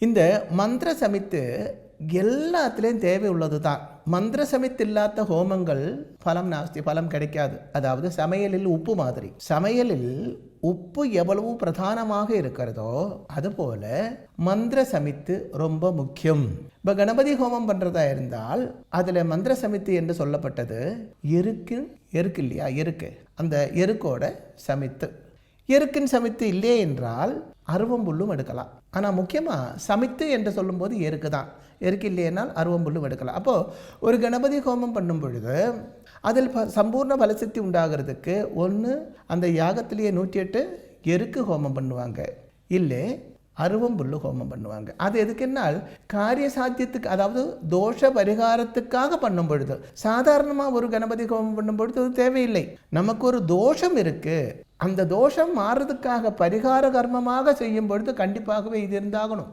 இந்த மந்திர சமித்து எல்லாத்துலேயும் தேவை உள்ளது தான். மந்திர சமித்து இல்லாத ஹோமங்கள் பலம் நாஸ்தி, பலம் கிடைக்காது. அதாவது சமையலில் உப்பு மாதிரி. சமையலில் உப்பு எவ்வளவு பிரதானமாக இருக்கிறதோ அதுபோல மந்திர சமித்து ரொம்ப முக்கியம். இப்போ கணபதி ஹோமம் பண்ணுறதா இருந்தால் அதில் மந்திர சமித்து என்று சொல்லப்பட்டது எருக்கு இல்லையா, எருக்கு, அந்த எருக்கோட சமித்து. எருக்கின் சமித்து இல்லையே என்றால் அருவம்புல்லும் எடுக்கலாம். ஆனால் முக்கியமாக சமித்து என்று சொல்லும்போது எருக்கு தான். எருக்கு இல்லையென்றால் அருவம்புல்லும் எடுக்கலாம். அப்போது ஒரு கணபதி ஹோமம் பண்ணும் பொழுது அதில் சம்பூர்ண பலசக்தி உண்டாகிறதுக்கு ஒன்று அந்த யாகத்திலேயே 108 எருக்கு ஹோமம் பண்ணுவாங்க, இல்லை அருவம்புல்லு ஹோமம் பண்ணுவாங்க. அது எதுக்குன்னால் காரிய சாத்தியத்துக்கு, அதாவது தோஷ பரிகாரத்துக்காக பண்ணும் பொழுது. சாதாரணமாக ஒரு கணபதி ஹோமம் பண்ணும் பொழுது அது தேவையில்லை. நமக்கு ஒரு தோஷம் இருக்கு, அந்த தோஷம் மாறுறதுக்காக பரிகார கர்மமாக செய்யும் பொழுது கண்டிப்பாகவே இது இருந்தாகணும்.